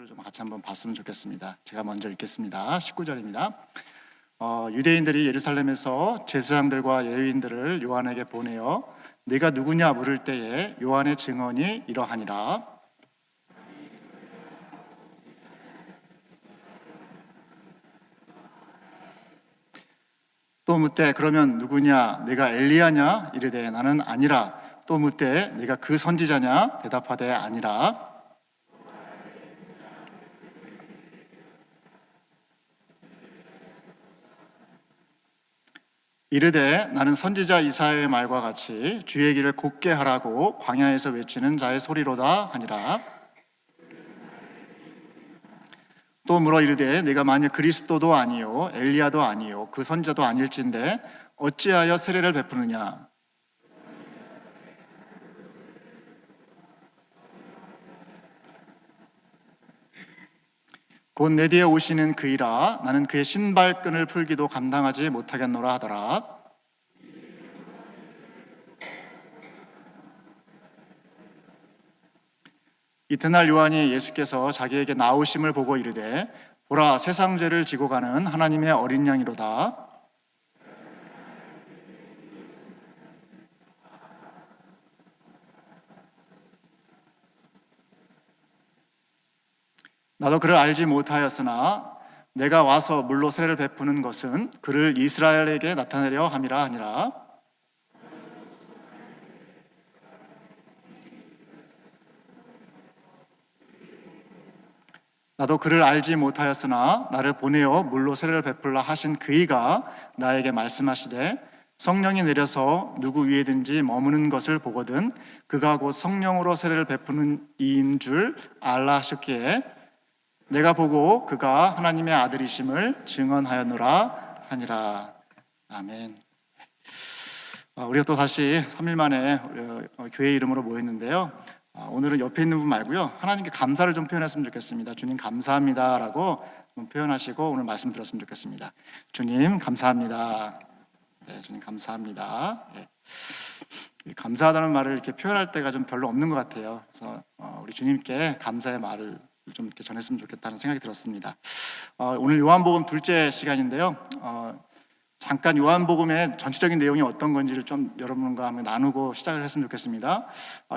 좀 같이 한번 봤으면 좋겠습니다. 제가 먼저 읽겠습니다. 19절입니다. 유대인들이 예루살렘에서 제사장들과 레위인들을 요한에게 보내어 네가 누구냐 물을 때에 요한의 증언이 이러하니라. 또 묻되 그러면 누구냐? 내가 엘리야냐? 이르되 나는 아니라. 또 묻되 네가 그 선지자냐? 대답하되 아니라. 이르되 나는 선지자 이사야의 말과 같이 주의 길을 곧게 하라고 광야에서 외치는 자의 소리로다 하니라. 또 물어 이르되 네가 만일 그리스도도 아니요 엘리야도 아니요 그 선지자도 아닐진데 어찌하여 세례를 베푸느냐? 곧 내 뒤에 오시는 그이라 나는 그의 신발끈을 풀기도 감당하지 못하겠노라 하더라. 이튿날 요한이 예수께서 자기에게 나오심을 보고 이르되 보라 세상 죄를 지고 가는 하나님의 어린 양이로다. 나도 그를 알지 못하였으나 내가 와서 물로 세례를 베푸는 것은 그를 이스라엘에게 나타내려 함이라 하니라. 나도 그를 알지 못하였으나 나를 보내어 물로 세례를 베풀라 하신 그이가 나에게 말씀하시되 성령이 내려서 누구 위에든지 머무는 것을 보거든 그가 곧 성령으로 세례를 베푸는 이인 줄 알라 하셨기에 내가 보고 그가 하나님의 아들이심을 증언하였노라 하니라. 아멘. 우리가 또 다시 3일 만에 교회 이름으로 모였는데요. 오늘은 옆에 있는 분 말고요. 하나님께 감사를 좀 표현했으면 좋겠습니다. 주님 감사합니다 라고 표현하시고 오늘 말씀 들었으면 좋겠습니다. 주님 감사합니다. 네, 주님 감사합니다. 네. 감사하다는 말을 이렇게 표현할 때가 좀 별로 없는 것 같아요. 그래서 우리 주님께 감사의 말을 좀 이렇게 전했으면 좋겠다는 생각이 들었습니다. 오늘 요한복음 둘째 시간인데요. 잠깐 요한복음의 전체적인 내용이 어떤 건지를 좀 여러분과 함께 나누고 시작을 했으면 좋겠습니다.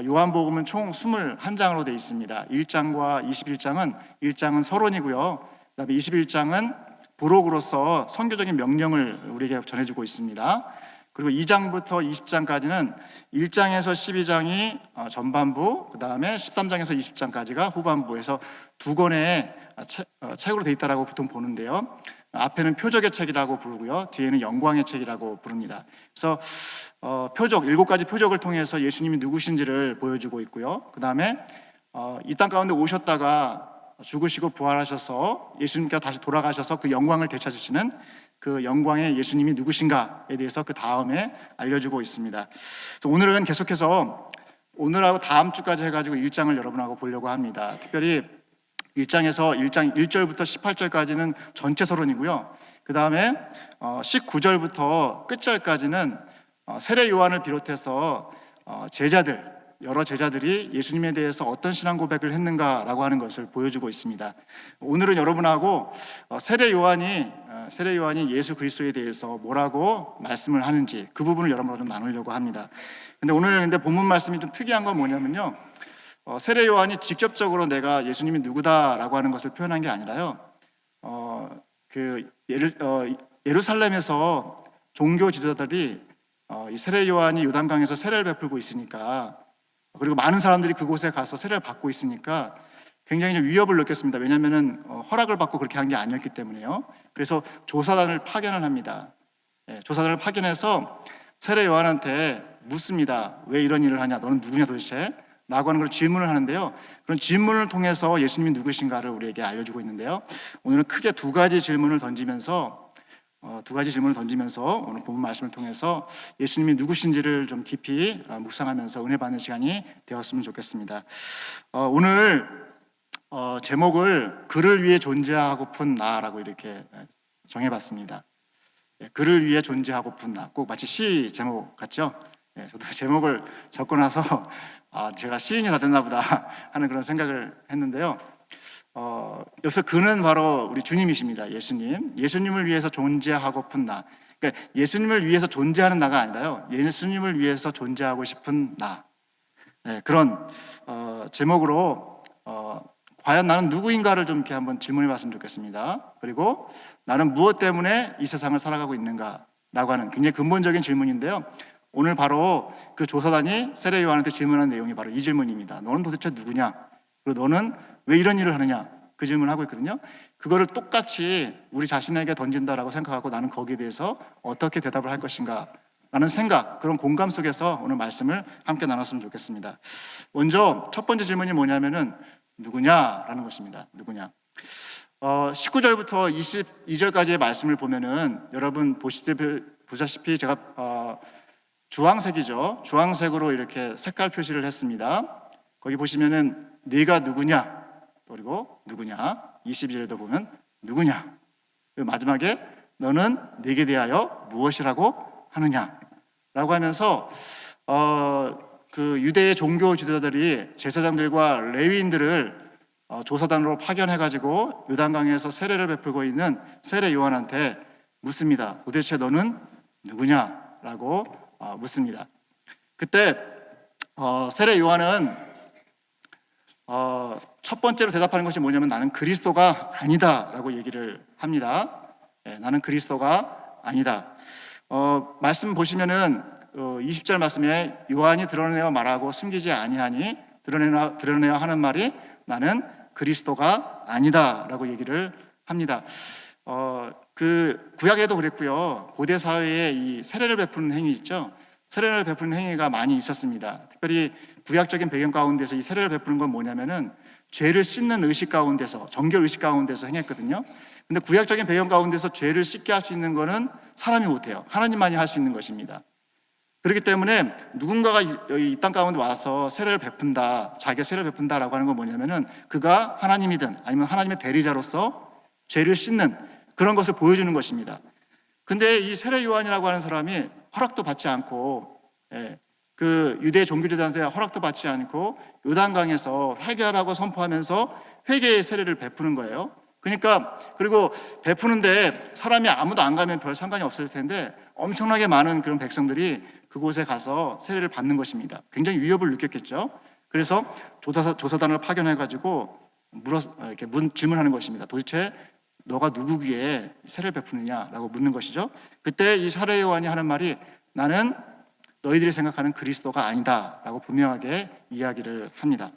요한복음은 총 21장으로 되어 있습니다. 1장과 21장은 1장은 서론이고요. 그다음에 21장은 부록으로서 선교적인 명령을 우리에게 전해주고 있습니다. 그리고 2장부터 20장까지는 1장에서 12장이 전반부, 그 다음에 13장에서 20장까지가 후반부에서 두 권의 책으로 되어 있다고 보통 보는데요. 앞에는 표적의 책이라고 부르고요. 뒤에는 영광의 책이라고 부릅니다. 그래서 표적, 7가지 표적을 통해서 예수님이 누구신지를 보여주고 있고요. 그 다음에 이 땅 가운데 오셨다가 죽으시고 부활하셔서 예수님께서 다시 돌아가셔서 그 영광을 되찾으시는 그 영광의 예수님이 누구신가에 대해서 그 다음에 알려주고 있습니다. 그래서 오늘은 계속해서 오늘하고 다음 주까지 해가지고 1장을 여러분하고 보려고 합니다. 특별히 1장에서 1장 1절부터 18절까지는 전체 서론이고요. 그 다음에 19절부터 끝절까지는 세례 요한을 비롯해서 여러 제자들이 예수님에 대해서 어떤 신앙 고백을 했는가라고 하는 것을 보여주고 있습니다. 오늘은 여러분하고 세례 요한이 예수 그리스도에 대해서 뭐라고 말씀을 하는지 그 부분을 여러분과 좀 나누려고 합니다. 근데 오늘 본문 말씀이 좀 특이한 건 뭐냐면요. 세례 요한이 직접적으로 내가 예수님이 누구다라고 하는 것을 표현한 게 아니라요. 예루살렘에서 종교 지도자들이 이 세례 요한이 요단강에서 세례를 베풀고 있으니까, 그리고 많은 사람들이 그곳에 가서 세례를 받고 있으니까 굉장히 좀 위협을 느꼈습니다. 왜냐하면 허락을 받고 그렇게 한 게 아니었기 때문에요. 그래서 조사단을 파견을 합니다. 조사단을 파견해서 세례 요한한테 묻습니다. 왜 이런 일을 하냐? 너는 누구냐 도대체? 라고 하는 걸 질문을 하는데요. 그런 질문을 통해서 예수님이 누구신가를 우리에게 알려주고 있는데요. 오늘은 크게 두 가지 질문을 던지면서 오늘 본문 말씀을 통해서 예수님이 누구신지를 좀 깊이 묵상하면서 은혜 받는 시간이 되었으면 좋겠습니다. 오늘 제목을 그를 위해 존재하고픈 나라고 이렇게 정해봤습니다. 그를 위해 존재하고픈 나, 꼭 마치 시 제목 같죠? 저도 제목을 적고 나서 제가 시인이 다 됐나 보다 하는 그런 생각을 했는데요. 여기서 그는 바로 우리 주님이십니다. 예수님. 예수님을 위해서 존재하고픈 나. 그러니까 예수님을 위해서 존재하는 나가 아니라요. 예수님을 위해서 존재하고 싶은 나. 네, 그런 제목으로 과연 나는 누구인가를 좀 이렇게 한번 질문해 봤으면 좋겠습니다. 그리고 나는 무엇 때문에 이 세상을 살아가고 있는가라고 하는 굉장히 근본적인 질문인데요. 오늘 바로 그 조사단이 세례 요한한테 질문한 내용이 바로 이 질문입니다. 너는 도대체 누구냐? 그리고 너는 왜 이런 일을 하느냐? 그 질문을 하고 있거든요. 그거를 똑같이 우리 자신에게 던진다라고 생각하고 나는 거기에 대해서 어떻게 대답을 할 것인가 라는 생각, 그런 공감 속에서 오늘 말씀을 함께 나눴으면 좋겠습니다. 먼저 첫 번째 질문이 뭐냐면은 누구냐라는 것입니다. 누구냐? 19절부터 22절까지의 말씀을 보면은 여러분 보시다시피 제가 주황색이죠. 주황색으로 이렇게 색깔 표시를 했습니다. 거기 보시면은 네가 누구냐? 그리고 누구냐? 22절에도 보면 누구냐? 그리고 마지막에 너는 네게 대하여 무엇이라고 하느냐? 라고 하면서 그 유대의 종교 지도자들이 제사장들과 레위인들을 조사단으로 파견해가지고 요단강에서 세례를 베풀고 있는 세례 요한한테 묻습니다. 도대체 너는 누구냐라고 묻습니다. 그때 세례 요한은 첫 번째로 대답하는 것이 뭐냐면 나는 그리스도가 아니다라고 얘기를 합니다. 나는 그리스도가 아니다. 말씀 보시면은 20절 말씀에 요한이 드러내어 말하고 숨기지 아니하니 드러내어 하는 말이 나는 그리스도가 아니다라고 얘기를 합니다. 그 구약에도 그랬고요. 고대 사회에 이 세례를 베푸는 행위 있죠. 세례를 베푸는 행위가 많이 있었습니다. 특별히 구약적인 배경 가운데서 이 세례를 베푸는 건 뭐냐면은 죄를 씻는 의식 가운데서, 정결 의식 가운데서 행했거든요. 근데 구약적인 배경 가운데서 죄를 씻게 할 수 있는 거는 사람이 못해요. 하나님만이 할 수 있는 것입니다. 그렇기 때문에 누군가가 이 땅 가운데 와서 세례를 베푼다, 자기가 세례를 베푼다라고 하는 건 뭐냐면은 그가 하나님이든 아니면 하나님의 대리자로서 죄를 씻는 그런 것을 보여주는 것입니다. 근데 이 세례 요한이라고 하는 사람이 허락도 받지 않고, 그 유대 종교제단한테 허락도 받지 않고 요단강에서 회개하라고 선포하면서 회개의 세례를 베푸는 거예요. 그러니까 그리고 베푸는데 사람이 아무도 안 가면 별 상관이 없을 텐데 엄청나게 많은 그런 백성들이 그곳에 가서 세례를 받는 것입니다. 굉장히 위협을 느꼈겠죠. 그래서 조사단을 파견해가지고 이렇게 질문하는 것입니다. 도대체 너가 누구기에 세례를 베푸느냐라고 묻는 것이죠. 그때 이 세례 요한이 하는 말이 나는 너희들이 생각하는 그리스도가 아니다라고 분명하게 이야기를 합니다.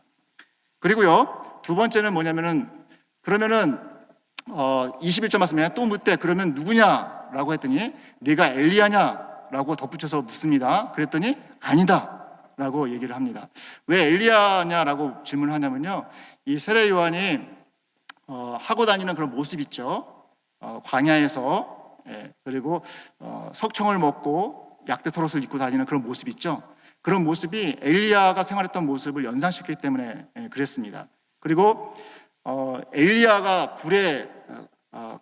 그리고요, 두 번째는 뭐냐면은 그러면은 21절 말씀에 또 묻되 그러면 누구냐라고 했더니 네가 엘리야냐라고 덧붙여서 묻습니다. 그랬더니 아니다라고 얘기를 합니다. 왜 엘리야냐라고 질문하냐면요, 이 세례 요한이 하고 다니는 그런 모습 있죠. 광야에서 그리고 석청을 먹고 약대 털옷을 입고 다니는 그런 모습 있죠. 그런 모습이 엘리야가 생활했던 모습을 연상시키기 때문에 그랬습니다. 그리고 엘리야가 불에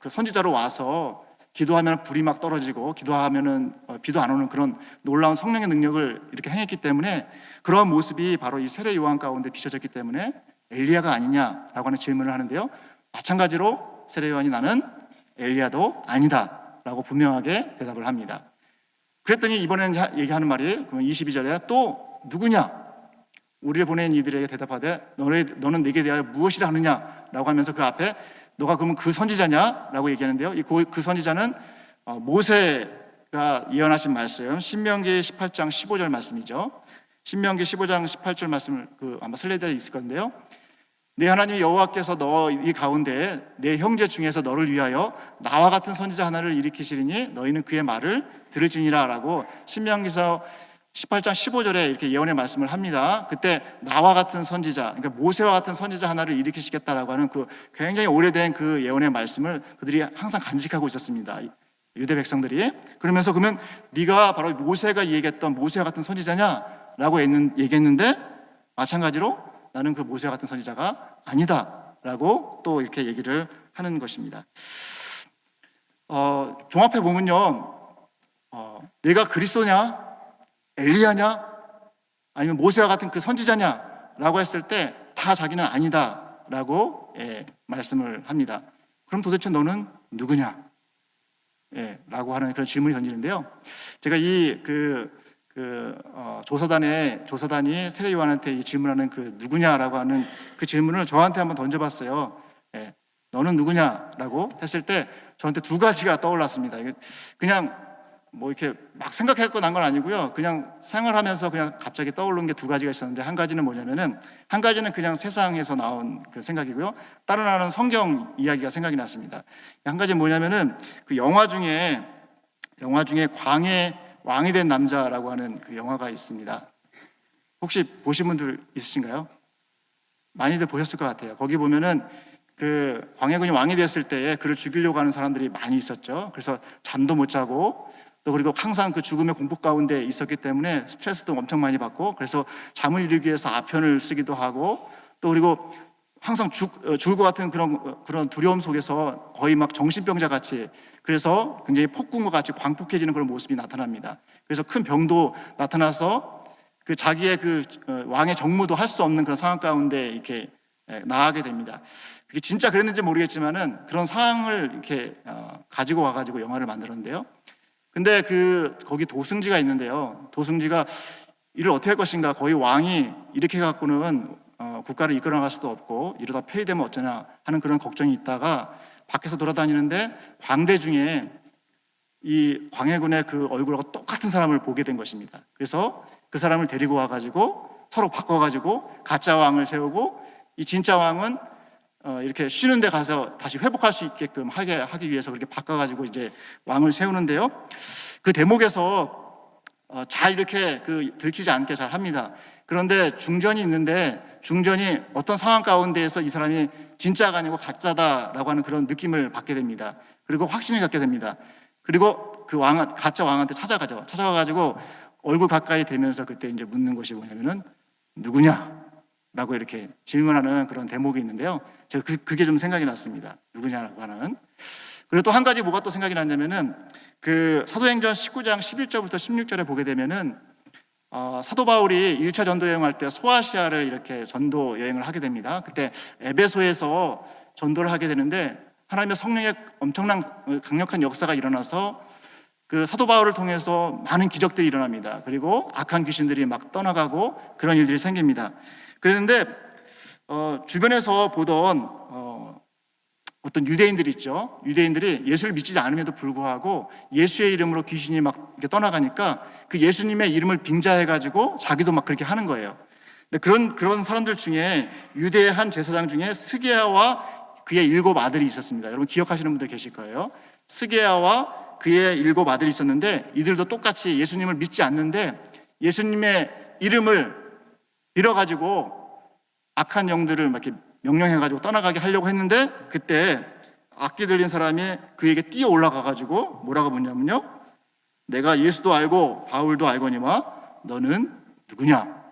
그 선지자로 와서 기도하면 불이 막 떨어지고 기도하면은 비도 안 오는 그런 놀라운 성령의 능력을 이렇게 행했기 때문에 그런 모습이 바로 이 세례 요한 가운데 비춰졌기 때문에 엘리야가 아니냐라고 하는 질문을 하는데요. 마찬가지로 세례 요한이 나는 엘리야도 아니다라고 분명하게 대답을 합니다. 그랬더니 이번에는 얘기하는 말이 22절에 또 누구냐? 우리를 보낸 이들에게 대답하되 너는 네게 대하여 무엇이라 하느냐라고 하면서 그 앞에 너가 그러면 그 선지자냐라고 얘기하는데요. 그 선지자는 모세가 예언하신 말씀, 신명기 18장 15절 말씀이죠. 신명기 15장 18절 말씀을 아마 슬라이드에 있을 건데요. 내 하나님 여호와께서 너희 가운데 내 형제 중에서 너를 위하여 나와 같은 선지자 하나를 일으키시리니 너희는 그의 말을 들을지니라라고 신명기서 18장 15절에 이렇게 예언의 말씀을 합니다. 그때 나와 같은 선지자, 그러니까 모세와 같은 선지자 하나를 일으키시겠다라고 하는 그 굉장히 오래된 그 예언의 말씀을 그들이 항상 간직하고 있었습니다. 유대 백성들이. 그러면서 그러면 네가 바로 모세가 얘기했던 모세와 같은 선지자냐라고 얘기했는데 마찬가지로 나는 그 모세와 같은 선지자가 아니다라고 또 이렇게 얘기를 하는 것입니다. 종합해 보면요, 내가 그리스도냐, 엘리야냐, 아니면 모세와 같은 그 선지자냐라고 했을 때 다 자기는 아니다라고 말씀을 합니다. 그럼 도대체 너는 누구냐? 라고 하는 그런 질문이 던지는데요. 제가 조사단이 세례 요한한테 이 질문하는 그 누구냐라고 하는 그 질문을 저한테 한번 던져봤어요. 너는 누구냐라고 했을 때 저한테 두 가지가 떠올랐습니다. 그냥 뭐 이렇게 막 생각했고 난 건 아니고요. 그냥 생활하면서 그냥 갑자기 떠오른 게 두 가지가 있었는데, 한 가지는 뭐냐면은, 한 가지는 그냥 세상에서 나온 그 생각이고요. 다른 하나는 성경 이야기가 생각이 났습니다. 한 가지는 뭐냐면은 그 영화 중에 광해 왕이 된 남자라고 하는 그 영화가 있습니다. 혹시 보신 분들 있으신가요? 많이들 보셨을 것 같아요. 거기 보면은 그 광해군이 왕이 됐을 때에 그를 죽이려고 하는 사람들이 많이 있었죠. 그래서 잠도 못 자고, 또 그리고 항상 그 죽음의 공포 가운데 있었기 때문에 스트레스도 엄청 많이 받고, 그래서 잠을 이루기 위해서 아편을 쓰기도 하고, 또 그리고 항상 죽을 것 같은 그런 두려움 속에서 거의 막 정신병자 같이, 그래서 굉장히 폭군과 같이 광폭해지는 그런 모습이 나타납니다. 그래서 큰 병도 나타나서 그 자기의 왕의 정무도 할 수 없는 그런 상황 가운데 이렇게 나아가게 됩니다. 그게 진짜 그랬는지 모르겠지만은 그런 상황을 이렇게 가지고 와가지고 영화를 만들었는데요. 근데 거기 도승지가 있는데요. 도승지가 이를 어떻게 할 것인가, 거의 왕이 이렇게 해갖고는 국가를 이끌어 나갈 수도 없고 이러다 폐위되면 어쩌나 하는 그런 걱정이 있다가 밖에서 돌아다니는데 광대 중에 이 광해군의 그 얼굴하고 똑같은 사람을 보게 된 것입니다. 그래서 그 사람을 데리고 와가지고 서로 바꿔가지고 가짜 왕을 세우고, 이 진짜 왕은 이렇게 쉬는 데 가서 다시 회복할 수 있게끔 하기 위해서 그렇게 바꿔가지고 이제 왕을 세우는데요. 그 대목에서 잘 이렇게 들키지 않게 잘 합니다. 그런데 중전이 있는데, 중전이 어떤 상황 가운데에서 이 사람이 진짜가 아니고 가짜다라고 하는 그런 느낌을 받게 됩니다. 그리고 확신을 갖게 됩니다. 그리고 그 가짜 왕한테 찾아가죠. 찾아가가지고 얼굴 가까이 대면서 그때 이제 묻는 것이 뭐냐면은 누구냐? 라고 이렇게 질문하는 그런 대목이 있는데요. 제가 그게 좀 생각이 났습니다. 누구냐라고 하는. 그리고 또 한 가지 뭐가 또 생각이 났냐면은 그 사도행전 19장 11절부터 16절에 보게 되면은 사도 바울이 1차 전도 여행할 때 소아시아를 이렇게 전도 여행을 하게 됩니다. 그때 에베소에서 전도를 하게 되는데 하나님의 성령의 엄청난 강력한 역사가 일어나서 그 사도 바울을 통해서 많은 기적들이 일어납니다. 그리고 악한 귀신들이 막 떠나가고 그런 일들이 생깁니다. 그랬는데 주변에서 보던 어떤 유대인들이 있죠. 유대인들이 예수를 믿지 않음에도 불구하고 예수의 이름으로 귀신이 막 이렇게 떠나가니까 그 예수님의 이름을 빙자해가지고 자기도 막 그렇게 하는 거예요. 근데 그런 사람들 중에 유대의 한 제사장 중에 스게야와 그의 7 아들이 있었습니다. 여러분 기억하시는 분들 계실 거예요. 스게야와 그의 7 아들이 있었는데, 이들도 똑같이 예수님을 믿지 않는데 예수님의 이름을 빌어가지고 악한 영들을 막 이렇게 명령해가지고 떠나가게 하려고 했는데, 그때 악기 들린 사람이 그에게 뛰어 올라가가지고 뭐라고 묻냐면요, 내가 예수도 알고 바울도 알거니와 너는 누구냐?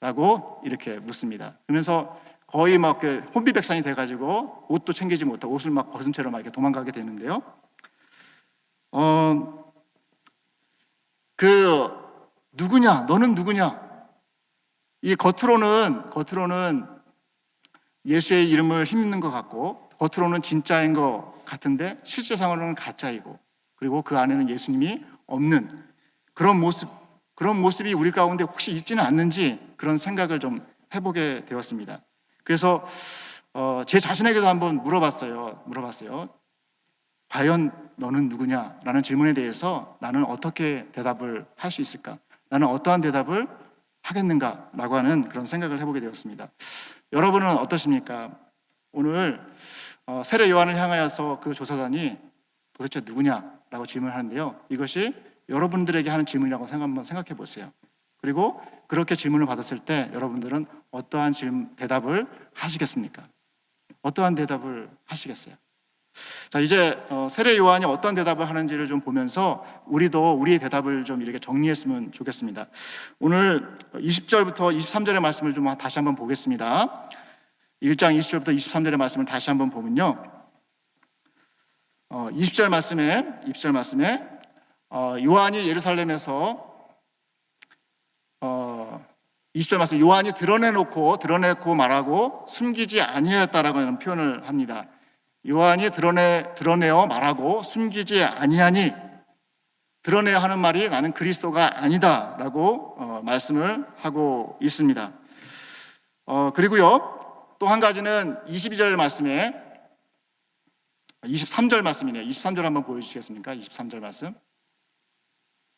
라고 이렇게 묻습니다. 그러면서 거의 막 혼비백산이 돼가지고 옷도 챙기지 못하고 옷을 막 벗은 채로 막 이렇게 도망가게 되는데요. 누구냐? 너는 누구냐? 이 겉으로는 예수의 이름을 힘입는 것 같고, 겉으로는 진짜인 것 같은데 실제상으로는 가짜이고, 그리고 그 안에는 예수님이 없는 그런 모습이 우리 가운데 혹시 있지는 않는지 그런 생각을 좀 해보게 되었습니다. 그래서 제 자신에게도 한번 물어봤어요. 과연 너는 누구냐? 라는 질문에 대해서 나는 어떻게 대답을 할 수 있을까? 나는 어떠한 대답을 하겠는가? 라고 하는 그런 생각을 해보게 되었습니다. 여러분은 어떠십니까? 오늘 세례 요한을 향하여서 그 조사단이 도대체 누구냐라고 질문하는데요. 이것이 여러분들에게 하는 질문이라고 한번 생각해 보세요. 그리고 그렇게 질문을 받았을 때 여러분들은 어떠한 대답을 하시겠습니까? 어떠한 대답을 하시겠어요? 자, 이제 세례 요한이 어떤 대답을 하는지를 좀 보면서 우리도 우리의 대답을 좀 이렇게 정리했으면 좋겠습니다. 오늘 20절부터 23절의 말씀을 좀 다시 한번 보겠습니다. 1장 20절부터 23절의 말씀을 다시 한번 보면요, 20절 말씀에 요한이 예루살렘에서 20절 말씀, 요한이 드러내고 말하고 숨기지 아니하였다라고 하는 표현을 합니다. 요한이 드러내어 말하고 숨기지 아니하니, 드러내야 하는 말이 나는 그리스도가 아니다라고 말씀을 하고 있습니다. 그리고요, 또 한 가지는 22절 말씀에 23절 말씀이네요. 23절 한번 보여주시겠습니까? 23절 말씀.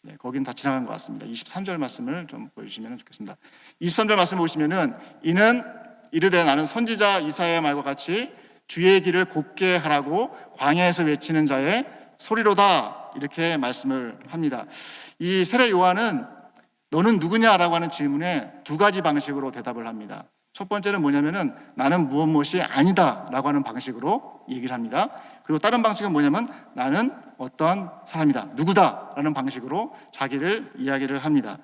네, 거긴 다 지나간 것 같습니다. 23절 말씀을 좀 보여주시면 좋겠습니다. 23절 말씀 보시면은, 이는 이르되 나는 선지자 이사야의 말과 같이 주의 길을 곱게 하라고 광야에서 외치는 자의 소리로다, 이렇게 말씀을 합니다. 이 세례 요한은 너는 누구냐라고 하는 질문에 두 가지 방식으로 대답을 합니다. 첫 번째는 뭐냐면은 나는 무엇이 아니다라고 하는 방식으로 얘기를 합니다. 그리고 다른 방식은 뭐냐면 나는 어떤 사람이다, 누구다라는 방식으로 자기를 이야기를 합니다.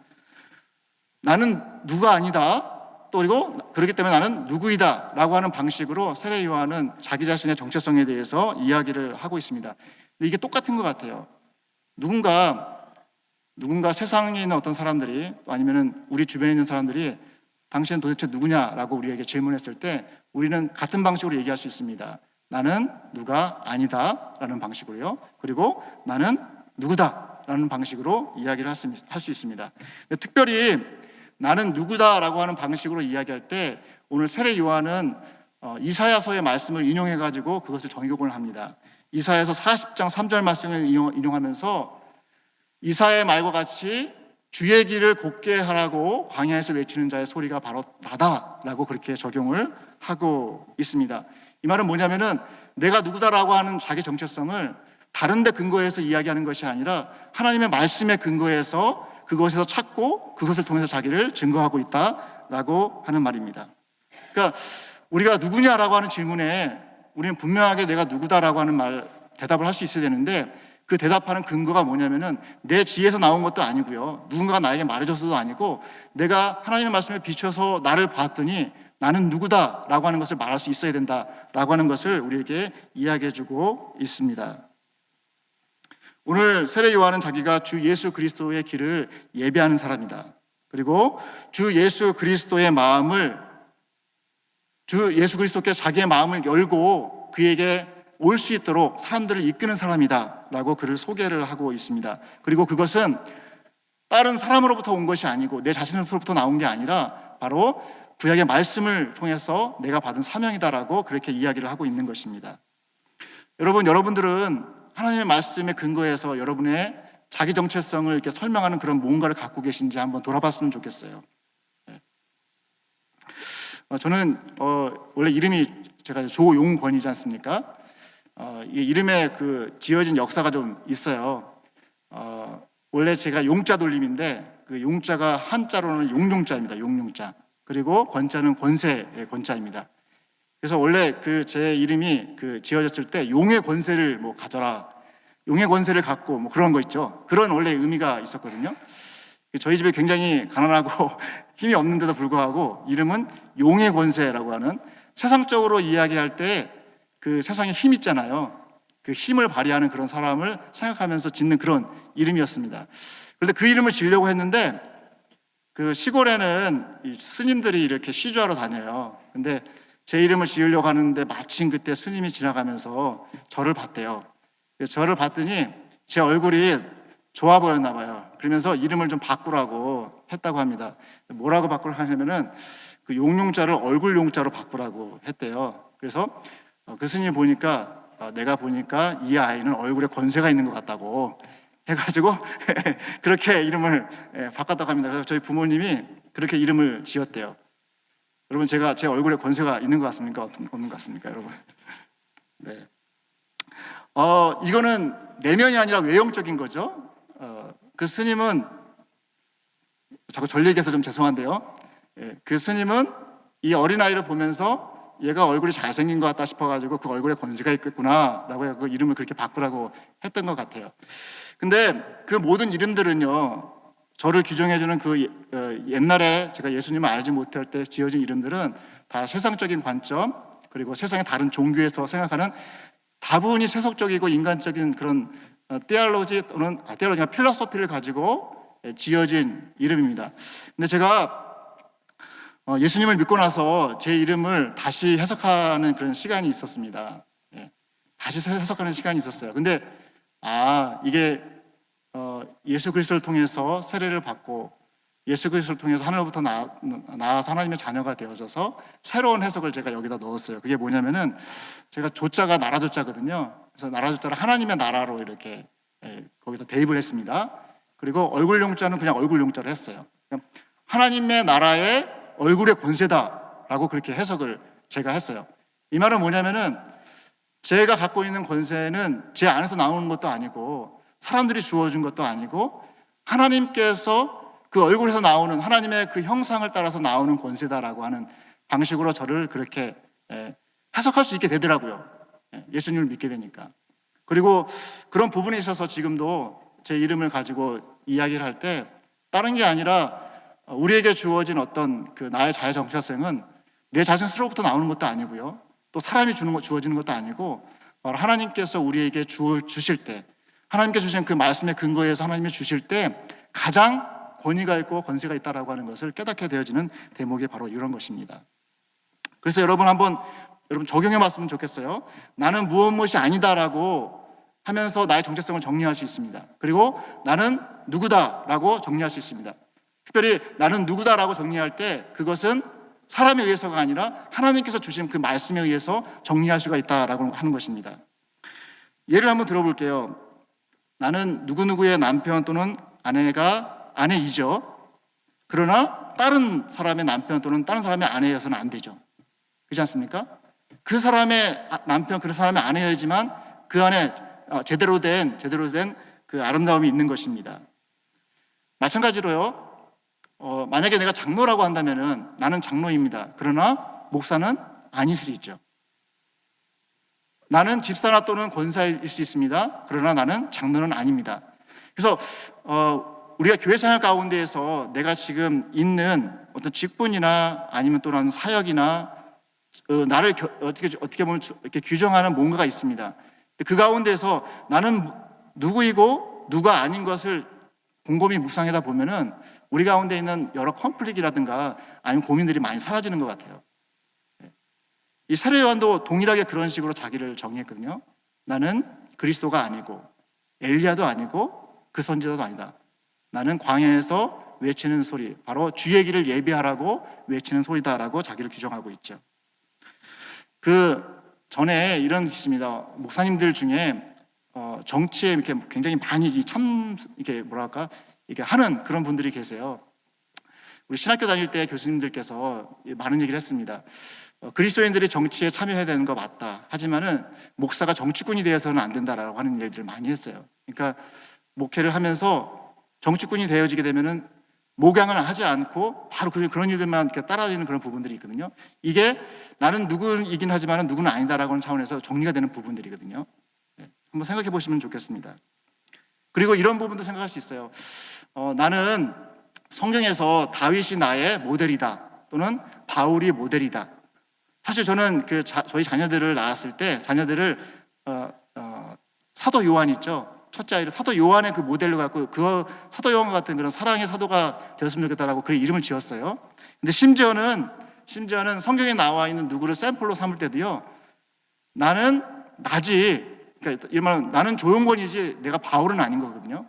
나는 누가 아니다, 또 그리고 그렇기 때문에 나는 누구이다 라고 하는 방식으로 세례 요한은 자기 자신의 정체성에 대해서 이야기를 하고 있습니다. 근데 이게 똑같은 것 같아요. 누군가 세상에 있는 어떤 사람들이, 또 아니면은 우리 주변에 있는 사람들이 당신은 도대체 누구냐라고 우리에게 질문했을 때 우리는 같은 방식으로 얘기할 수 있습니다. 나는 누가 아니다 라는 방식으로요, 그리고 나는 누구다 라는 방식으로 이야기를 할 수 있습니다. 특별히 나는 누구다 라고 하는 방식으로 이야기할 때 오늘 세례 요한은 이사야서의 말씀을 인용해가지고 그것을 적용을 합니다. 이사야서 40장 3절 말씀을 인용하면서 이사야의 말과 같이 주의 길을 곱게 하라고 광야에서 외치는 자의 소리가 바로 나다라고 그렇게 적용을 하고 있습니다. 이 말은 뭐냐면은 내가 누구다라고 하는 자기 정체성을 다른 데 근거해서 이야기하는 것이 아니라 하나님의 말씀에 근거해서 그것에서 찾고 그것을 통해서 자기를 증거하고 있다라고 하는 말입니다. 그러니까 우리가 누구냐라고 하는 질문에 우리는 분명하게 내가 누구다라고 하는 대답을 할 수 있어야 되는데, 그 대답하는 근거가 뭐냐면은 내 지혜에서 나온 것도 아니고요, 누군가가 나에게 말해줘서도 아니고, 내가 하나님의 말씀을 비춰서 나를 봤더니 나는 누구다라고 하는 것을 말할 수 있어야 된다라고 하는 것을 우리에게 이야기해주고 있습니다. 오늘 세례 요한은 자기가 주 예수 그리스도의 길을 예배하는 사람이다, 그리고 주 예수 그리스도의 마음을, 주 예수 그리스도께 자기의 마음을 열고 그에게 올 수 있도록 사람들을 이끄는 사람이다 라고 그를 소개를 하고 있습니다. 그리고 그것은 다른 사람으로부터 온 것이 아니고 내 자신으로부터 나온 게 아니라 바로 구약의 말씀을 통해서 내가 받은 사명이다라고 그렇게 이야기를 하고 있는 것입니다. 여러분들은 하나님의 말씀에 근거해서 여러분의 자기 정체성을 이렇게 설명하는 그런 무언가를 갖고 계신지 한번 돌아봤으면 좋겠어요. 저는 원래 이름이 제가 조용권이지 않습니까? 이 이름에 그 지어진 역사가 좀 있어요. 원래 제가 용자 돌림인데 그 용자가 한자로는 용용자입니다. 용용자. 그리고 권자는 권세의 권자입니다. 그래서 원래 그 제 이름이 그 지어졌을 때 용의 권세를 뭐 가져라, 용의 권세를 갖고 뭐 그런 거 있죠. 그런 원래 의미가 있었거든요. 저희 집에 굉장히 가난하고 힘이 없는데도 불구하고 이름은 용의 권세라고 하는, 세상적으로 이야기할 때 그 세상에 힘 있잖아요. 그 힘을 발휘하는 그런 사람을 생각하면서 짓는 그런 이름이었습니다. 그런데 그 이름을 지으려고 했는데 그 시골에는 이 스님들이 이렇게 시주하러 다녀요. 근데 제 이름을 지으려고 하는데 마침 그때 스님이 지나가면서 저를 봤대요. 저를 봤더니 제 얼굴이 좋아 보였나 봐요. 그러면서 이름을 좀 바꾸라고 했다고 합니다. 뭐라고 바꾸라고 하냐면은 그 용용자를 얼굴용자로 바꾸라고 했대요. 그래서 그 스님이 보니까 내가 보니까 이 아이는 얼굴에 권세가 있는 것 같다고 해가지고 그렇게 이름을 바꿨다고 합니다. 그래서 저희 부모님이 그렇게 이름을 지었대요. 여러분, 제가 제 얼굴에 권세가 있는 것 같습니까? 없는 것 같습니까, 여러분? 네. 이거는 내면이 아니라 외형적인 거죠. 그 스님은, 자꾸 절 얘기해서 좀 죄송한데요. 그 스님은 이 어린아이를 보면서 얘가 얼굴이 잘생긴 것 같다 싶어가지고 그 얼굴에 권세가 있겠구나 라고 해서 그 이름을 그렇게 바꾸라고 했던 것 같아요. 근데 그 모든 이름들은요, 저를 규정해주는 그 옛날에 제가 예수님을 알지 못할 때 지어진 이름들은 다 세상적인 관점, 그리고 세상의 다른 종교에서 생각하는 다분히 세속적이고 인간적인 그런 테올로지 또는 필로소피를 가지고 지어진 이름입니다. 근데 제가 예수님을 믿고 나서 제 이름을 다시 해석하는 그런 시간이 있었습니다. 예, 다시 해석하는 시간이 있었어요. 근데 이게 예수 그리스도를 통해서 세례를 받고 예수 그리스도를 통해서 하늘로부터 나와서 하나님의 자녀가 되어져서 새로운 해석을 제가 여기다 넣었어요. 그게 뭐냐면은 제가 조자가 나라 조자거든요. 그래서 나라 조자를 하나님의 나라로 이렇게 거기다 대입을 했습니다. 그리고 얼굴 용자는 그냥 얼굴 용자로 했어요. 하나님의 나라의 얼굴의 권세다라고 그렇게 해석을 제가 했어요. 이 말은 뭐냐면은 제가 갖고 있는 권세는 제 안에서 나오는 것도 아니고 사람들이 주어준 것도 아니고 하나님께서 그 얼굴에서 나오는 하나님의 그 형상을 따라서 나오는 권세다라고 하는 방식으로 저를 그렇게 해석할 수 있게 되더라고요. 예수님을 믿게 되니까. 그리고 그런 부분에 있어서 지금도 제 이름을 가지고 이야기를 할 때 다른 게 아니라 우리에게 주어진 어떤 그 나의 자아 정체성은 내 자신 스스로부터 나오는 것도 아니고요. 또 사람이 주어지는 것도 아니고 바로 하나님께서 우리에게 주실 때 하나님께서 주신 그 말씀의 근거에서 하나님이 주실 때 가장 권위가 있고 권세가 있다라고 하는 것을 깨닫게 되어지는 대목이 바로 이런 것입니다. 그래서 여러분 적용해 봤으면 좋겠어요. 나는 무엇이 아니다라고 하면서 나의 정체성을 정리할 수 있습니다. 그리고 나는 누구다라고 정리할 수 있습니다. 특별히 나는 누구다라고 정리할 때 그것은 사람에 의해서가 아니라 하나님께서 주신 그 말씀에 의해서 정리할 수가 있다라고 하는 것입니다. 예를 한번 들어볼게요. 나는 누구누구의 남편 또는 아내이죠. 그러나 다른 사람의 남편 또는 다른 사람의 아내여서는 안 되죠. 그렇지 않습니까? 그 사람의 남편, 그 사람의 아내이지만 그 안에 제대로 된 그 아름다움이 있는 것입니다. 마찬가지로요. 만약에 내가 장로라고 한다면은 나는 장로입니다. 그러나 목사는 아닐 수 있죠. 나는 집사나 또는 권사일 수 있습니다. 그러나 나는 장로는 아닙니다. 그래서 우리가 교회 생활 가운데에서 내가 지금 있는 어떤 직분이나 아니면 또는 사역이나 나를 어떻게 보면 이렇게 규정하는 뭔가가 있습니다. 그 가운데서 나는 누구이고 누가 아닌 것을 곰곰이 묵상하다 보면은 우리 가운데 있는 여러 컨플릭이라든가 아니면 고민들이 많이 사라지는 것 같아요. 이 사도 요한도 동일하게 그런 식으로 자기를 정의했거든요. 나는 그리스도가 아니고 엘리야도 아니고 그 선지자도 아니다. 나는 광야에서 외치는 소리, 바로 주의 길을 예비하라고 외치는 소리다라고 자기를 규정하고 있죠. 그 전에 이런 게 있습니다. 목사님들 중에 정치에 이렇게 굉장히 많이 이렇게 이렇게 하는 그런 분들이 계세요. 우리 신학교 다닐 때 교수님들께서 많은 얘기를 했습니다. 그리스도인들이 정치에 참여해야 되는 거 맞다. 하지만은 목사가 정치꾼이 되어서는 안 된다라고 하는 얘기들을 많이 했어요. 그러니까 목회를 하면서 정치꾼이 되어지게 되면은 목양을 하지 않고 바로 그런 일들만 이렇게 따라다니는 그런 부분들이 있거든요. 이게 나는 누구이긴 하지만 누구는 아니다라고 하는 차원에서 정리가 되는 부분들이거든요. 한번 생각해 보시면 좋겠습니다. 그리고 이런 부분도 생각할 수 있어요. 나는 성경에서 다윗이 나의 모델이다. 또는 바울이 모델이다. 사실 저는 저희 자녀들을 낳았을 때 자녀들을 사도 요한 있죠. 첫째 아이를 사도 요한의 그 모델로 갖고 그 사도 요한과 같은 그런 사랑의 사도가 되었으면 좋겠다라고 그 이름을 지었어요. 근데 심지어는 성경에 나와 있는 누구를 샘플로 삼을 때도요. 나는 그러니까 이르면 나는 조용권이지 내가 바울은 아닌 거거든요.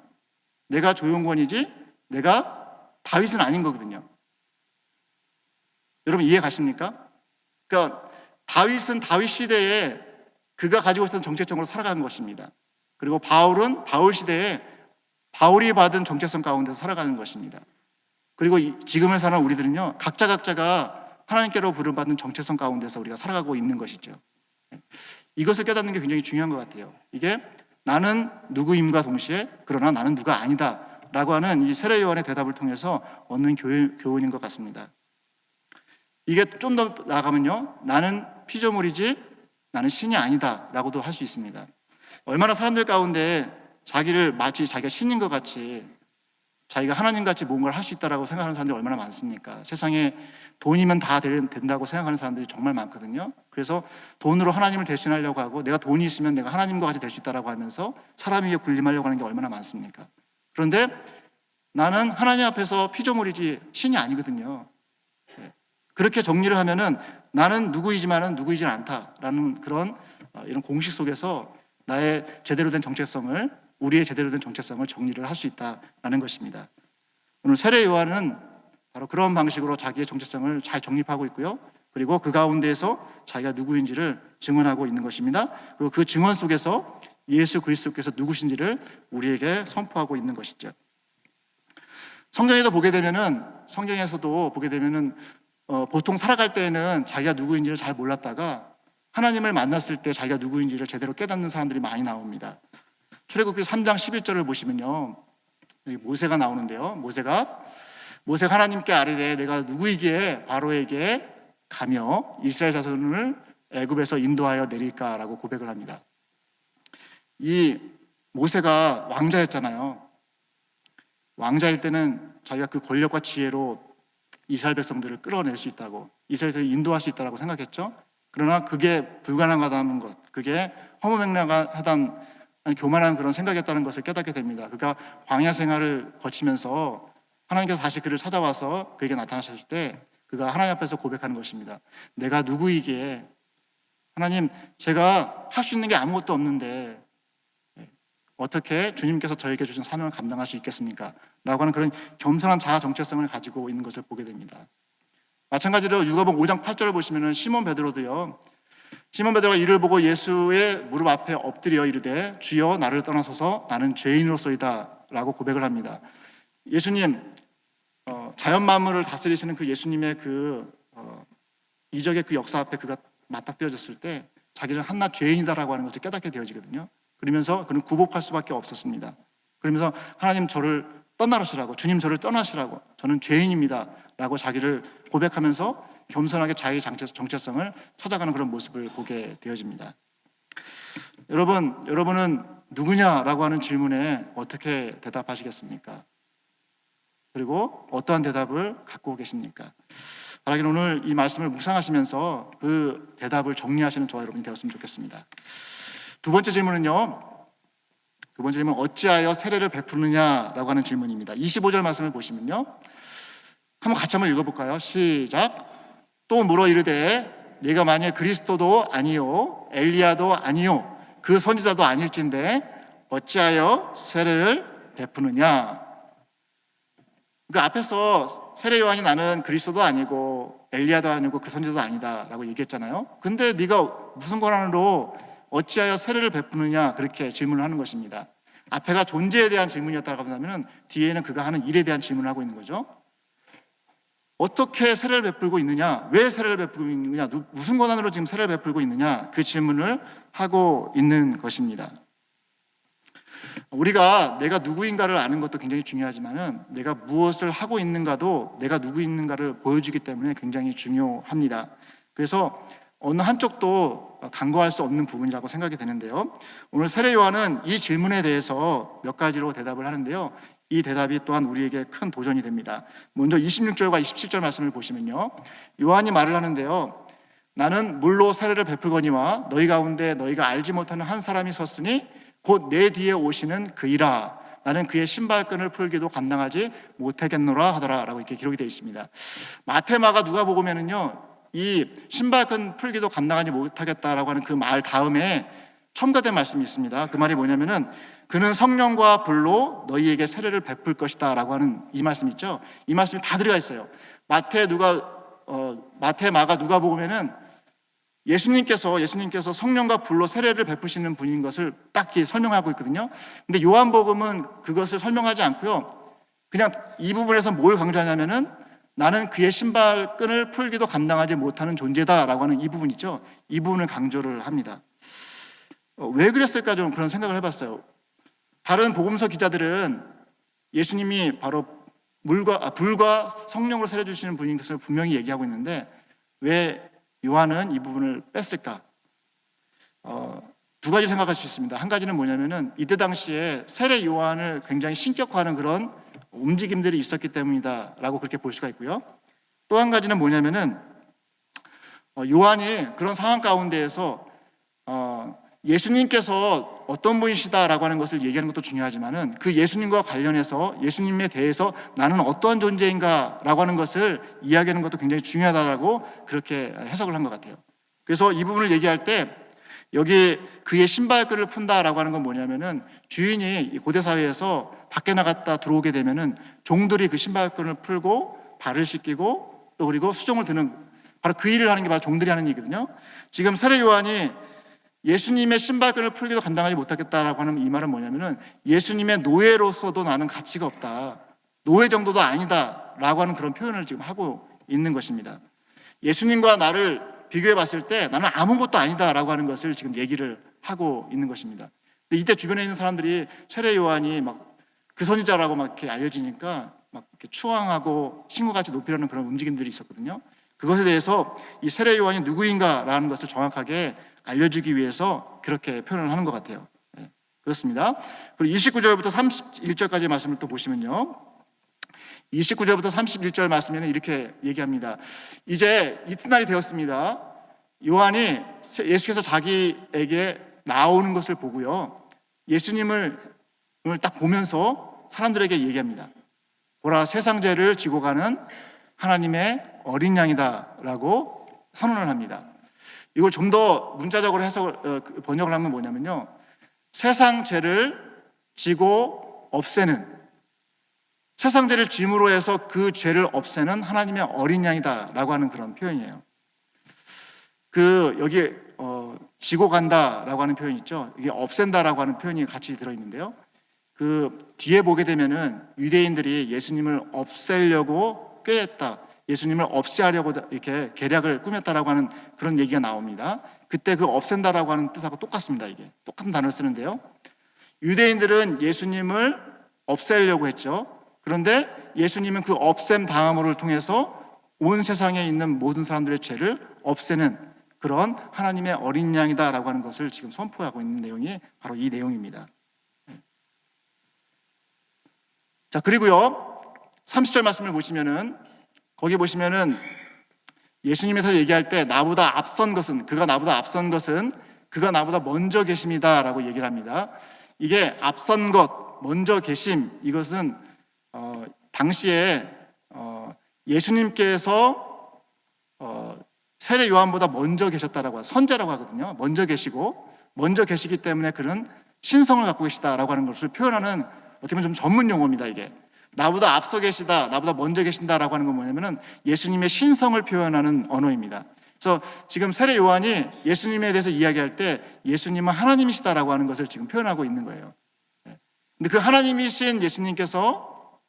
내가 조용권이지 내가 다윗은 아닌 거거든요. 여러분 이해 가십니까? 그러니까 다윗은 다윗 시대에 그가 가지고 있었던 정체성으로 살아가는 것입니다. 그리고 바울은 바울 시대에 바울이 받은 정체성 가운데서 살아가는 것입니다. 그리고 지금을 사는 우리들은요, 각자가 하나님께로 부름받는 정체성 가운데서 우리가 살아가고 있는 것이죠. 이것을 깨닫는 게 굉장히 중요한 것 같아요. 이게 나는 누구임과 동시에 그러나 나는 누가 아니다 라고 하는 이 세례 요한의 대답을 통해서 얻는 교훈인 것 같습니다. 이게 좀 더 나아가면요, 나는 피조물이지 나는 신이 아니다 라고도 할 수 있습니다. 얼마나 사람들 가운데 자기를 마치 자기가 신인 것 같이 자기가 하나님같이 뭔가를 할 수 있다고 생각하는 사람들이 얼마나 많습니까? 세상에 돈이면 다 된다고 생각하는 사람들이 정말 많거든요. 그래서 돈으로 하나님을 대신하려고 하고 내가 돈이 있으면 내가 하나님과 같이 될 수 있다고 하면서 사람 위에 군림하려고 하는 게 얼마나 많습니까? 그런데 나는 하나님 앞에서 피조물이지 신이 아니거든요. 그렇게 정리를 하면은 나는 누구이지만은 누구이진 않다라는 그런 이런 공식 속에서 나의 제대로 된 정체성을, 우리의 제대로 된 정체성을 정리를 할 수 있다라는 것입니다. 오늘 세례 요한은 바로 그런 방식으로 자기의 정체성을 잘 정립하고 있고요. 그리고 그 가운데에서 자기가 누구인지를 증언하고 있는 것입니다. 그리고 그 증언 속에서 예수 그리스도께서 누구신지를 우리에게 선포하고 있는 것이죠. 성경에서도 보게 되면은 보통 살아갈 때에는 자기가 누구인지를 잘 몰랐다가 하나님을 만났을 때 자기가 누구인지를 제대로 깨닫는 사람들이 많이 나옵니다. 출애굽기 3장 11절을 보시면요, 여기 모세가 나오는데요. 모세가 하나님께 아뢰되 내가 누구이기에 바로에게 가며 이스라엘 자손을 애굽에서 인도하여 내릴까라고 고백을 합니다. 이 모세가 왕자였잖아요. 왕자일 때는 자기가 그 권력과 지혜로 이스라엘 백성들을 끌어낼 수 있다고, 이스라엘을 인도할 수 있다고 생각했죠. 그러나 그게 불가능하다는 것, 그게 허무맹랑하다는 교만한 그런 생각이었다는 것을 깨닫게 됩니다. 그가 광야 생활을 거치면서 하나님께서 다시 그를 찾아와서 그에게 나타나셨을 때 그가 하나님 앞에서 고백하는 것입니다. 내가 누구이기에, 하나님, 제가 할 수 있는 게 아무것도 없는데 어떻게 주님께서 저에게 주신 사명을 감당할 수 있겠습니까? 라고 하는 그런 겸손한 자아 정체성을 가지고 있는 것을 보게 됩니다. 마찬가지로 누가복음 5장 8절을 보시면은 시몬 베드로가 이를 보고 예수의 무릎 앞에 엎드려 이르되 주여 나를 떠나소서 나는 죄인으로소이다 라고 고백을 합니다. 예수님, 자연 만물을 다스리시는 그 예수님의 그 이적의 그 역사 앞에 그가 맞닥뜨려졌을 때 자기를 한낱 죄인이다라고 하는 것을 깨닫게 되어지거든요. 그러면서 그는 굴복할 수밖에 없었습니다. 그러면서 하나님 저를 떠나시라고, 주님 저를 떠나시라고, 저는 죄인입니다 라고 자기를 고백하면서 겸손하게 자기의 정체성을 찾아가는 그런 모습을 보게 되어집니다. 여러분은 누구냐라고 하는 질문에 어떻게 대답하시겠습니까? 그리고 어떠한 대답을 갖고 계십니까? 바라기는 오늘 이 말씀을 묵상하시면서 그 대답을 정리하시는 저와 여러분이 되었으면 좋겠습니다. 두 번째 질문은 어찌하여 세례를 베푸느냐라고 하는 질문입니다. 25절 말씀을 보시면요, 같이 한번 읽어볼까요? 시작. 또 물어 이르되 네가 만일 그리스도도 아니요 엘리야도 아니요 그 선지자도 아닐진데 어찌하여 세례를 베푸느냐. 그 앞에서 세례 요한이 나는 그리스도도 아니고 엘리야도 아니고 그 선지자도 아니다라고 얘기했잖아요. 근데 네가 무슨 권한으로 어찌하여 세례를 베푸느냐 그렇게 질문을 하는 것입니다. 앞에가 존재에 대한 질문이었다고 하면 뒤에는 그가 하는 일에 대한 질문을 하고 있는 거죠. 어떻게 세례를 베풀고 있느냐, 왜 세례를 베풀고 있느냐, 무슨 권한으로 지금 세례를 베풀고 있느냐, 그 질문을 하고 있는 것입니다. 우리가 내가 누구인가를 아는 것도 굉장히 중요하지만은 내가 무엇을 하고 있는가도 내가 누구인가를 보여주기 때문에 굉장히 중요합니다. 그래서 어느 한쪽도 간과할 수 없는 부분이라고 생각이 되는데요. 오늘 세례 요한은 이 질문에 대해서 몇 가지로 대답을 하는데요. 이 대답이 또한 우리에게 큰 도전이 됩니다. 먼저 26절과 27절 말씀을 보시면요, 요한이 말을 하는데요. 나는 물로 세례를 베풀거니와 너희 가운데 너희가 알지 못하는 한 사람이 섰으니 곧 내 뒤에 오시는 그이라. 나는 그의 신발끈을 풀기도 감당하지 못하겠노라 하더라 라고 이렇게 기록이 되어 있습니다. 마태, 마가, 누가복음에는요, 이 신발끈 풀기도 감당하지 못하겠다라고 하는 그 말 다음에 첨가된 말씀이 있습니다. 그 말이 뭐냐면은 그는 성령과 불로 너희에게 세례를 베풀 것이다 라고 하는 이 말씀 있죠. 이 말씀이 다 들어가 있어요. 마태, 마가, 누가복음에는 예수님께서 성령과 불로 세례를 베푸시는 분인 것을 딱 설명하고 있거든요. 근데 요한복음은 그것을 설명하지 않고요, 그냥 이 부분에서 뭘 강조하냐면은 나는 그의 신발끈을 풀기도 감당하지 못하는 존재다라고 하는 이 부분 있죠. 이 부분을 강조를 합니다. 왜 그랬을까 좀 그런 생각을 해봤어요. 다른 복음서 기자들은 예수님이 바로 불과 성령으로 세례 주시는 분인 것을 분명히 얘기하고 있는데 왜 요한은 이 부분을 뺐을까? 두 가지 생각할 수 있습니다. 한 가지는 뭐냐면은 이때 당시에 세례 요한을 굉장히 신격화하는 그런 움직임들이 있었기 때문이다라고 그렇게 볼 수가 있고요. 또 한 가지는 뭐냐면은 요한이 그런 상황 가운데에서 예수님께서 어떤 분이시다라고 하는 것을 얘기하는 것도 중요하지만은 그 예수님과 관련해서 예수님에 대해서 나는 어떠한 존재인가라고 하는 것을 이야기하는 것도 굉장히 중요하다라고 그렇게 해석을 한 것 같아요. 그래서 이 부분을 얘기할 때 여기 그의 신발끈을 푼다라고 하는 건 뭐냐면은 주인이 고대 사회에서 밖에 나갔다 들어오게 되면은 종들이 그 신발끈을 풀고 발을 씻기고 또 그리고 수종을 드는 바로 그 일을 하는 게 바로 종들이 하는 일이거든요. 지금 세례 요한이 예수님의 신발끈을 풀기도 감당하지 못하겠다라고 하는 이 말은 뭐냐면은 예수님의 노예로서도 나는 가치가 없다. 노예 정도도 아니다라고 하는 그런 표현을 지금 하고 있는 것입니다. 예수님과 나를 비교해 봤을 때 나는 아무것도 아니다라고 하는 것을 지금 얘기를 하고 있는 것입니다. 근데 이때 주변에 있는 사람들이 세례 요한이 막 그 선지자라고 막 이렇게 알려지니까 막 이렇게 추앙하고 신구같이 높이려는 그런 움직임들이 있었거든요. 그것에 대해서 이 세례 요한이 누구인가라는 것을 정확하게 알려주기 위해서 그렇게 표현을 하는 것 같아요. 네, 그렇습니다. 그리고 29절부터 31절까지 말씀을 또 보시면요. 29절부터 31절 말씀에는 이렇게 얘기합니다. 이제 이튿날이 되었습니다. 요한이 예수께서 자기에게 나오는 것을 보고요. 예수님을 딱 보면서 사람들에게 얘기합니다. 보라, 세상 죄를 지고 가는 하나님의 어린 양이다 라고 선언을 합니다. 이걸 좀 더 문자적으로 번역을 하면 뭐냐면요. 세상 죄를 지고 없애는, 세상 죄를 짐으로 해서 그 죄를 없애는 하나님의 어린 양이다 라고 하는 그런 표현이에요. 여기 지고 간다라고 하는 표현 있죠. 이게 없앤다라고 하는 표현이 같이 들어있는데요. 그 뒤에 보게 되면은 유대인들이 예수님을 없애려고 꾀했다, 예수님을 없애하려고 이렇게 계략을 꾸몄다라고 하는 그런 얘기가 나옵니다. 그때 그 없앤다라고 하는 뜻하고 똑같습니다. 이게 똑같은 단어를 쓰는데요. 유대인들은 예수님을 없애려고 했죠. 그런데 예수님은 그 없앰 당함을 통해서 온 세상에 있는 모든 사람들의 죄를 없애는 그런 하나님의 어린 양이다라고 하는 것을 지금 선포하고 있는 내용이 바로 이 내용입니다. 자, 그리고요 30절 말씀을 보시면은 거기 보시면은 예수님에서 얘기할 때 나보다 앞선 것은, 그가 나보다 앞선 것은 그가 나보다 먼저 계십니다 라고 얘기를 합니다. 이게 앞선 것, 먼저 계심, 이것은 당시에 예수님께서 세례 요한보다 먼저 계셨다라고 하죠. 선제라고 하거든요. 먼저 계시고 먼저 계시기 때문에 그런 신성을 갖고 계시다라고 하는 것을 표현하는 어떻게 보면 좀 전문 용어입니다. 이게 나보다 앞서 계시다, 나보다 먼저 계신다라고 하는 건 뭐냐면은 예수님의 신성을 표현하는 언어입니다. 그래서 지금 세례 요한이 예수님에 대해서 이야기할 때 예수님은 하나님이시다라고 하는 것을 지금 표현하고 있는 거예요. 근데 그 하나님이신 예수님께서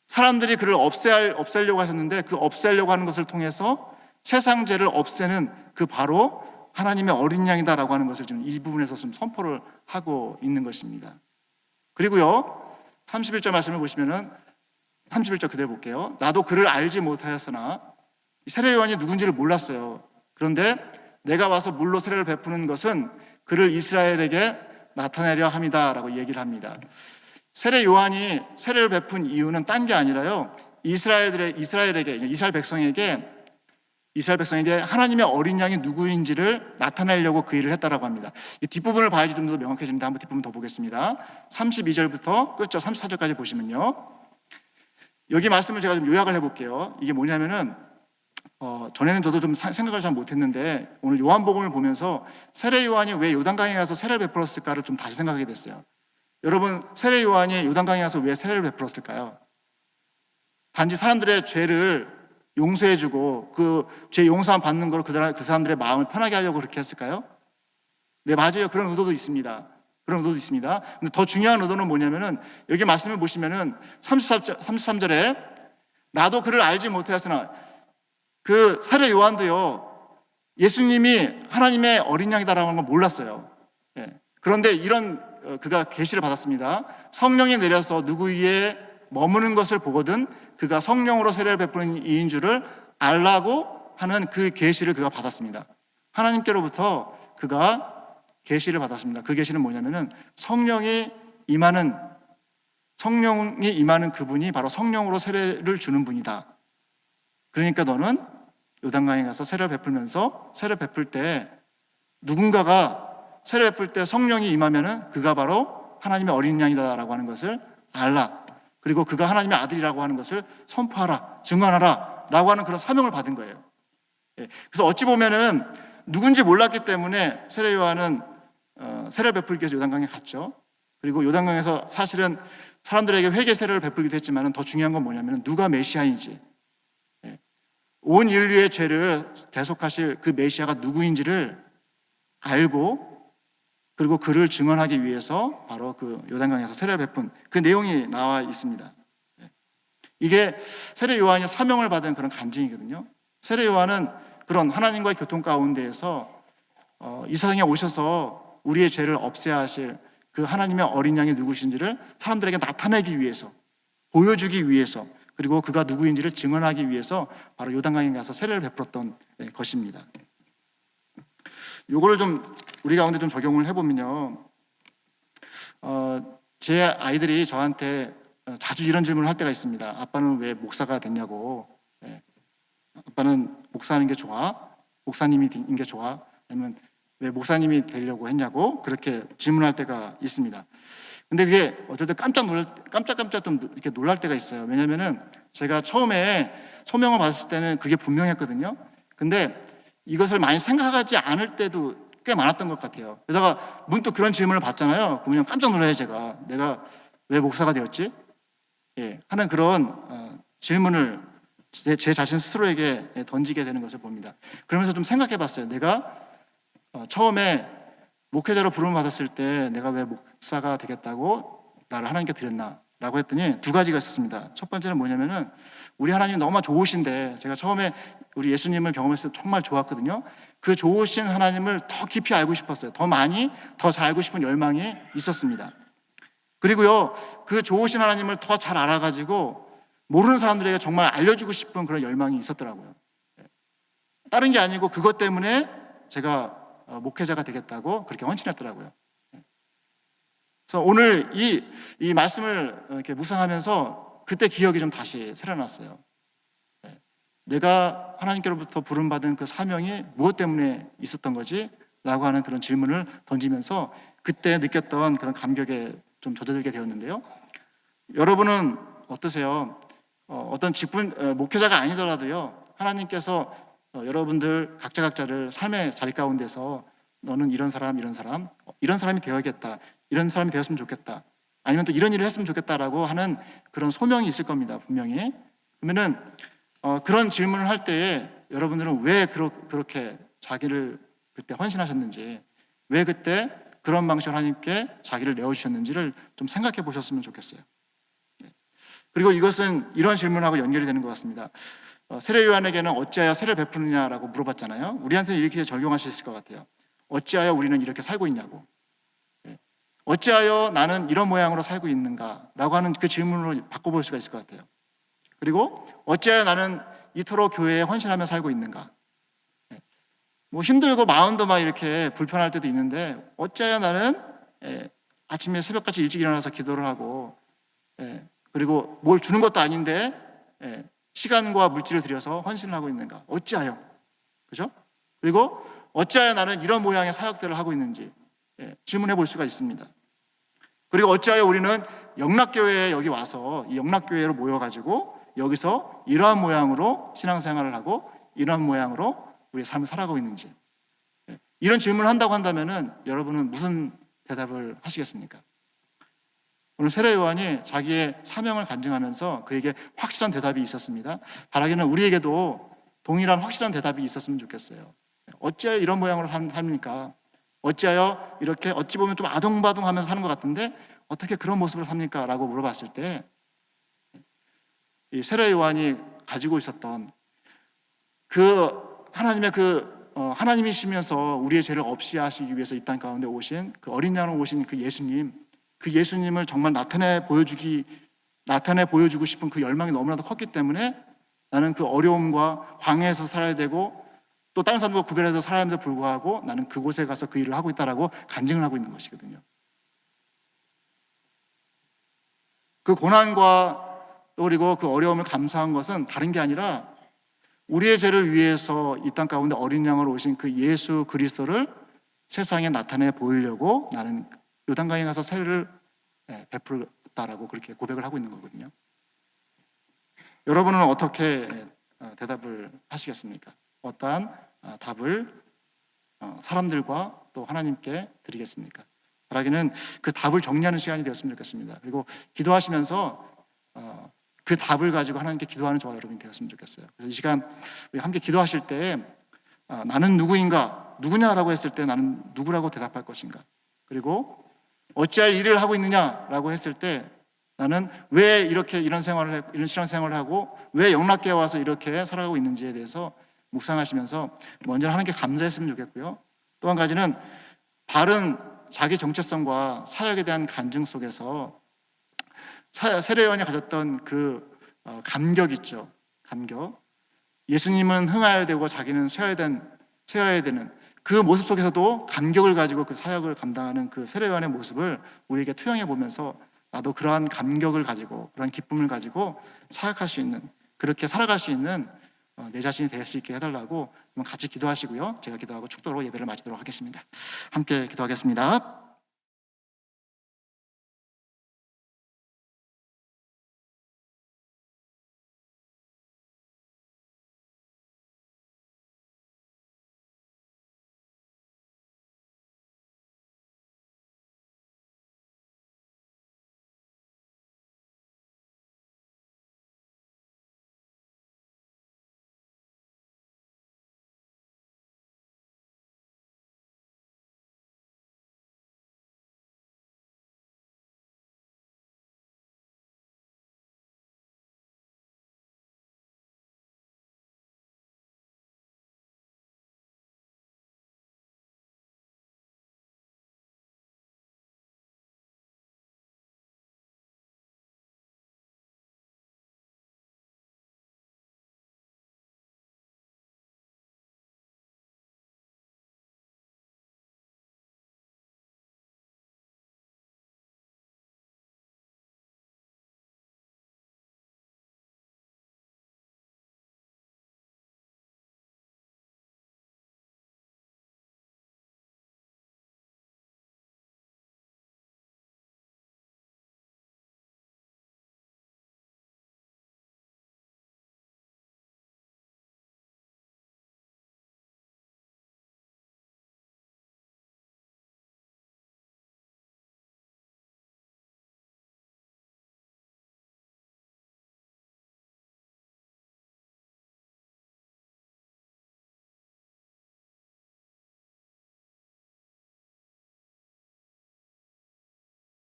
사람들이 그를 없애려고 하셨는데 그 없애려고 하는 것을 통해서 세상 죄를 없애는 그 바로 하나님의 어린 양이다라고 하는 것을 지금 이 부분에서 좀 선포를 하고 있는 것입니다. 그리고요 31절 말씀을 보시면은 31절 그대로 볼게요. 나도 그를 알지 못하였으나, 세례 요한이 누군지를 몰랐어요. 그런데 내가 와서 물로 세례를 베푸는 것은 그를 이스라엘에게 나타내려 함이다라고 얘기를 합니다. 세례 요한이 세례를 베푼 이유는 딴 게 아니라요, 이스라엘 백성에게 하나님의 어린 양이 누구인지를 나타내려고 그 일을 했다라고 합니다. 이 뒷부분을 봐야지 좀 더 명확해집니다. 한번 뒷부분 더 보겠습니다. 32절부터 끝죠 34절까지 보시면요, 여기 말씀을 제가 좀 요약을 해볼게요. 이게 뭐냐면은 전에는 저도 좀 생각을 잘 못했는데 오늘 요한복음을 보면서 세례 요한이 왜 요단강에 가서 세례를 베풀었을까를 좀 다시 생각하게 됐어요. 여러분, 세례 요한이 요단강에 가서 왜 세례를 베풀었을까요? 단지 사람들의 죄를 용서해주고 그 죄 용서함 받는 걸 그 사람들의 마음을 편하게 하려고 그렇게 했을까요? 네, 맞아요. 그런 의도도 있습니다. 근데 더 중요한 의도는 뭐냐면은 여기 말씀을 보시면은 33절에 나도 그를 알지 못하였으나, 그 세례 요한도요 예수님이 하나님의 어린 양이다라는 걸 몰랐어요. 그런데 이런 그가 계시를 받았습니다. 성령이 내려서 누구 위에 머무는 것을 보거든 그가 성령으로 세례를 베푸는 이인 줄을 알라고 하는 그 계시를 그가 받았습니다. 하나님께로부터 그가 계시를 받았습니다. 그 계시는 뭐냐면은 성령이 임하는 그분이 바로 성령으로 세례를 주는 분이다. 그러니까 너는 요단강에 가서 세례를 베풀면서 세례를 베풀 때 누군가가 세례 베풀 때 성령이 임하면은 그가 바로 하나님의 어린 양이다라고 하는 것을 알라. 그리고 그가 하나님의 아들이라고 하는 것을 선포하라, 증언하라 라고 하는 그런 사명을 받은 거예요. 그래서 어찌 보면은 누군지 몰랐기 때문에 세례 요한은 세례를 베풀기 위해서 요단강에 갔죠. 그리고 요단강에서 사실은 사람들에게 회개 세례를 베풀기도 했지만 더 중요한 건 뭐냐면 누가 메시아인지, 온 인류의 죄를 대속하실 그 메시아가 누구인지를 알고, 그리고 그를 증언하기 위해서 바로 그 요단강에서 세례를 베푼 그 내용이 나와 있습니다. 이게 세례 요한이 사명을 받은 그런 간증이거든요. 세례 요한은 그런 하나님과의 교통 가운데에서 이 세상에 오셔서 우리의 죄를 없애야 하실 그 하나님의 어린 양이 누구신지를 사람들에게 나타내기 위해서, 보여주기 위해서, 그리고 그가 누구인지를 증언하기 위해서 바로 요단강에 가서 세례를 베풀었던 것입니다. 요거를 좀 우리 가운데 좀 적용을 해보면요, 제 아이들이 저한테 자주 이런 질문을 할 때가 있습니다. 아빠는 왜 목사가 됐냐고. 아빠는 목사하는 게 좋아? 목사님이 된 게 좋아? 아니면 왜 목사님이 되려고 했냐고 그렇게 질문할 때가 있습니다. 근데 그게 어떨 때 깜짝깜짝 좀 이렇게 놀랄 때가 있어요. 왜냐면은 제가 처음에 소명을 받았을 때는 그게 분명했거든요. 근데 이것을 많이 생각하지 않을 때도 꽤 많았던 것 같아요. 그러다가 문득 그런 질문을 받잖아요. 그러면 깜짝 놀라요, 제가. 내가 왜 목사가 되었지? 하는 그런 질문을 제 자신 스스로에게 던지게 되는 것을 봅니다. 그러면서 좀 생각해 봤어요. 내가 처음에 목회자로 부름을 받았을 때 내가 왜 목사가 되겠다고 나를 하나님께 드렸나? 라고 했더니 두 가지가 있었습니다. 첫 번째는 뭐냐면은 우리 하나님이 너무 좋으신데, 제가 처음에 우리 예수님을 경험했을 때 정말 좋았거든요. 그 좋으신 하나님을 더 깊이 알고 싶었어요. 더 많이, 더 잘 알고 싶은 열망이 있었습니다. 그리고요, 그 좋으신 하나님을 더 잘 알아가지고 모르는 사람들에게 정말 알려주고 싶은 그런 열망이 있었더라고요. 다른 게 아니고 그것 때문에 제가 목회자가 되겠다고 그렇게 헌신했더라고요. 그래서 오늘 이 말씀을 이렇게 묵상하면서 그때 기억이 좀 다시 새어났어요. 내가 하나님께로부터 부름받은 그 사명이 무엇 때문에 있었던 거지? 라고 하는 그런 질문을 던지면서 그때 느꼈던 그런 감격에 좀 젖어들게 되었는데요. 여러분은 어떠세요? 어떤 목회자가 아니더라도요, 하나님께서 여러분들 각자를 삶의 자리 가운데서 너는 이런 사람이 되어야겠다, 이런 사람이 되었으면 좋겠다, 아니면 또 이런 일을 했으면 좋겠다라고 하는 그런 소명이 있을 겁니다, 분명히. 그러면은 그런 질문을 할 때에 여러분들은 왜 그렇게 자기를 그때 헌신하셨는지, 왜 그때 그런 방식으로 하나님께 자기를 내어주셨는지를 좀 생각해 보셨으면 좋겠어요. 그리고 이것은 이런 질문하고 연결이 되는 것 같습니다. 세례 요한에게는 어찌하여 세례를 베푸느냐라고 물어봤잖아요. 우리한테는 이렇게 적용할 수 있을 것 같아요. 어찌하여 우리는 이렇게 살고 있냐고. 어찌하여 나는 이런 모양으로 살고 있는가라고 하는 그 질문으로 바꿔볼 수가 있을 것 같아요. 그리고 어찌하여 나는 이토록 교회에 헌신하며 살고 있는가. 뭐 힘들고 마음도 막 이렇게 불편할 때도 있는데 어찌하여 나는 아침에 새벽같이 일찍 일어나서 기도를 하고, 그리고 뭘 주는 것도 아닌데 시간과 물질을 들여서 헌신을 하고 있는가. 어찌하여. 그죠? 그리고 어찌하여 나는 이런 모양의 사역들을 하고 있는지 질문해 볼 수가 있습니다. 그리고 어찌하여 우리는 영락교회에 여기 와서 이 영락교회로 모여가지고 여기서 이러한 모양으로 신앙생활을 하고 이러한 모양으로 우리의 삶을 살아가고 있는지, 이런 질문을 한다고 한다면은 여러분은 무슨 대답을 하시겠습니까? 오늘 세례 요한이 자기의 사명을 간증하면서 그에게 확실한 대답이 있었습니다. 바라기는 우리에게도 동일한 확실한 대답이 있었으면 좋겠어요. 어찌하여 이런 모양으로 삽니까? 어찌하여 이렇게 어찌 보면 좀 아동바동하면서 사는 것 같은데 어떻게 그런 모습으로 삽니까? 라고 물어봤을 때 이 세례 요한이 가지고 있었던 그 하나님의 하나님이시면서 우리의 죄를 없이 하시기 위해서 이 땅 가운데 오신 그 어린 양으로 오신 그 예수님을 정말 나타내 보여주고 싶은 그 열망이 너무나도 컸기 때문에 나는 그 어려움과 광야에서 살아야 되고 또 다른 사람들과 구별해서 살아야 함에도 불구하고 나는 그곳에 가서 그 일을 하고 있다라고 간증을 하고 있는 것이거든요. 그 고난과 또 그리고 그 어려움을 감수한 것은 다른 게 아니라 우리의 죄를 위해서 이 땅 가운데 어린 양으로 오신 그 예수 그리스도를 세상에 나타내 보이려고 나는 요단강에 가서 세례를 베풀었다라고 그렇게 고백을 하고 있는 거거든요. 여러분은 어떻게 대답을 하시겠습니까? 어떠한 답을 사람들과 또 하나님께 드리겠습니까? 바라기는 그 답을 정리하는 시간이 되었으면 좋겠습니다. 그리고 기도하시면서 그 답을 가지고 하나님께 기도하는 저와 여러분이 되었으면 좋겠어요. 그래서 이 시간 우리 함께 기도하실 때 나는 누구인가? 누구냐라고 했을 때 나는 누구라고 대답할 것인가? 그리고 어찌하여 일을 하고 있느냐라고 했을 때 나는 왜 이렇게 이런 신앙생활을 하고 왜 영락교에 와서 이렇게 살아가고 있는지에 대해서 묵상하시면서 먼저 하나님께 감사했으면 좋겠고요. 또 한 가지는 바른 자기 정체성과 사역에 대한 간증 속에서 세례요한이 가졌던 그 감격 있죠. 감격. 예수님은 흥하여야 되고 자기는 쇠어야 되는 그 모습 속에서도 감격을 가지고 그 사역을 감당하는 그 세례요한의 모습을 우리에게 투영해 보면서 나도 그러한 감격을 가지고 그러한 기쁨을 가지고 사역할 수 있는, 그렇게 살아갈 수 있는 내 자신이 될 수 있게 해달라고 같이 기도하시고요. 제가 기도하고 축도로 예배를 마치도록 하겠습니다. 함께 기도하겠습니다.